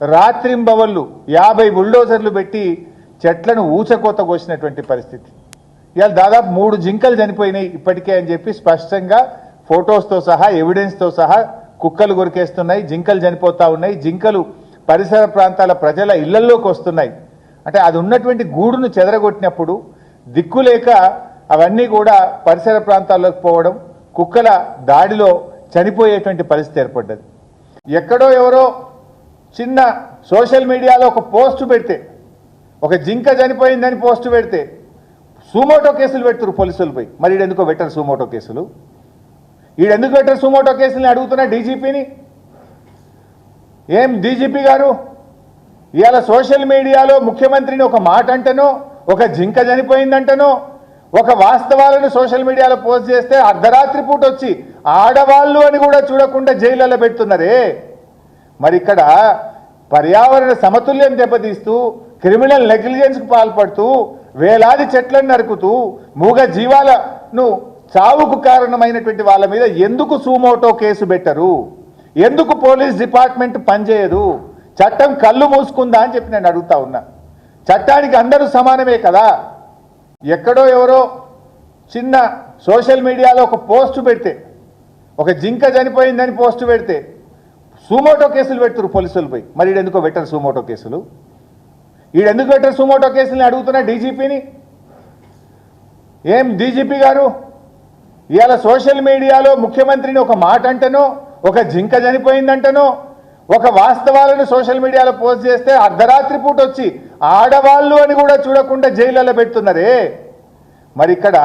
రాత్రింబవళ్ళు 50 బుల్డోజర్లు పెట్టి చెట్లను ఊచకోత కోసినటువంటి పరిస్థితి. ఇవాళ దాదాపు 3 జింకలు చనిపోయినాయి ఇప్పటికే అని చెప్పి స్పష్టంగా ఫోటోస్తో సహా ఎవిడెన్స్తో సహా కుక్కలు కొరికేస్తున్నాయి, జింకలు చనిపోతా ఉన్నాయి, జింకలు పరిసర ప్రాంతాల ప్రజల ఇళ్లలోకి వస్తున్నాయి. అంటే అది ఉన్నటువంటి గూడును చెదరగొట్టినప్పుడు దిక్కులేక అవన్నీ కూడా పరిసర ప్రాంతాల్లోకి పోవడం, కుక్కల దాడిలో చనిపోయేటువంటి పరిస్థితి ఏర్పడ్డది. ఎక్కడో ఎవరో చిన్న సోషల్ మీడియాలో ఒక పోస్టు పెడితే, ఒక జింక చనిపోయిందని పోస్టు పెడితే సుమోటో కేసులు పెడుతున్నారు పోలీసులపై. మరి ఈడెందుకో పెట్టరు సుమోటో కేసులు, ఈడెందుకు పెట్టరు సుమోటో కేసులని అడుగుతున్నా డీజీపీని. ఏం డీజీపీ గారు, ఇవాళ సోషల్ మీడియాలో ముఖ్యమంత్రిని ఒక మాట అంటేనో, ఒక జింక చనిపోయిందంటనో, ఒక వాస్తవాలను సోషల్ మీడియాలో పోస్ట్ చేస్తే అర్ధరాత్రి పూట వచ్చి ఆడవాళ్ళు అని కూడా చూడకుండా జైళ్ళలో పెడుతున్నారే. మరి ఇక్కడ పర్యావరణ సమతుల్యం దెబ్బతీస్తూ, క్రిమినల్ నెగ్లిజెన్స్కు పాల్పడుతూ, వేలాది చెట్లను నరుకుతూ, మూగ జీవాలను చావుకు కారణమైనటువంటి వాళ్ళ మీద ఎందుకు సుమోటో కేసు పెట్టరు? ఎందుకు పోలీస్ డిపార్ట్మెంట్ పనిచేయదు? చట్టం కళ్ళు మూసుకుందా అని చెప్పి నేను అడుగుతా ఉన్నా. చట్టానికి అందరూ సమానమే కదా. ఎక్కడో ఎవరో చిన్న సోషల్ మీడియాలో ఒక పోస్టు పెడితే, ఒక జింక చనిపోయిందని పోస్టు పెడితే సుమోటో కేసులు పెడుతున్నారు పోలీసులపై. మరి ఈడెందుకో పెట్టరు సుమోటో కేసులు, ఈడెందుకు పెట్టరు సుమోటో కేసులని అడుగుతున్నా డీజీపీని. ఏం డీజీపీ గారు, ఇవాళ సోషల్ మీడియాలో ముఖ్యమంత్రిని ఒక మాట అంటేనో, ఒక జింక చనిపోయిందంటనో, ఒక వాస్తవాలను సోషల్ మీడియాలో పోస్ట్ చేస్తే అర్ధరాత్రి పూట వచ్చి ఆడవాళ్ళు అని కూడా చూడకుండా జైళ్ళలో పెడుతున్నారే. మరి ఇక్కడ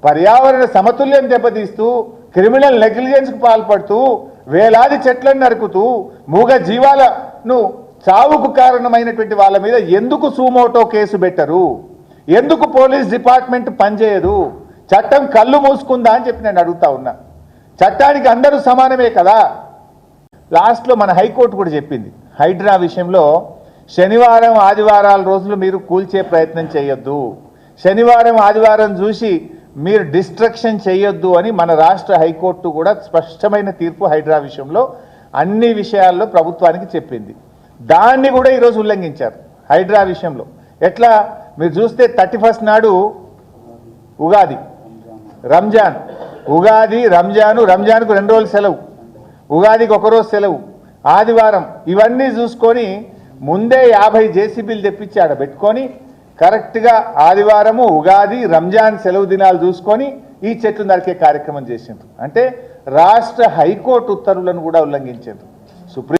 పర్యావరణ సమతుల్యం దెబ్బతీస్తూ, క్రిమినల్ నెగ్లిజెన్స్కు పాల్పడుతూ, వేలాది చెట్లను నరుకుతూ, మూగ జీవాలను చావుకు కారణమైనటువంటి వాళ్ళ మీద ఎందుకు సుమోటో కేసు పెట్టరు? ఎందుకు పోలీస్ డిపార్ట్మెంట్ పనిచేయదు? చట్టం కళ్ళు మూసుకుందా అని చెప్పి నేను అడుగుతా ఉన్నా. చట్టానికి అందరూ సమానమే కదా. లాస్ట్లో మన హైకోర్టు కూడా చెప్పింది, హైడ్రా విషయంలో శనివారం ఆదివారాల రోజులు మీరు కూల్చే ప్రయత్నం చేయొద్దు, శనివారం ఆదివారం చూసి మీరు డిస్ట్రక్షన్ చేయొద్దు అని మన రాష్ట్ర హైకోర్టు కూడా స్పష్టమైన తీర్పు హైడ్రా విషయంలో అన్ని విషయాల్లో ప్రభుత్వానికి చెప్పింది. దాన్ని కూడా ఈరోజు ఉల్లంఘించారు హైడ్రా విషయంలో. ఎట్లా మీరు చూస్తే 31 నాడు ఉగాది, రంజాన్, ఉగాది రంజాను, రంజాన్కు 2 రోజులు సెలవు, ఉగాదికి 1 రోజు సెలవు, ఆదివారం, ఇవన్నీ చూసుకొని ముందే 50 జేసీబీలు తెప్పించి ఆడ పెట్టుకొని కరెక్ట్గా ఆదివారము, ఉగాది, రంజాన్ సెలవు దినాలు చూసుకొని ఈ చెట్లు నరికే కార్యక్రమం చేసిండ్రు. అంటే రాష్ట్ర హైకోర్టు ఉత్తర్వులను కూడా ఉల్లంఘించారు. సుప్రీం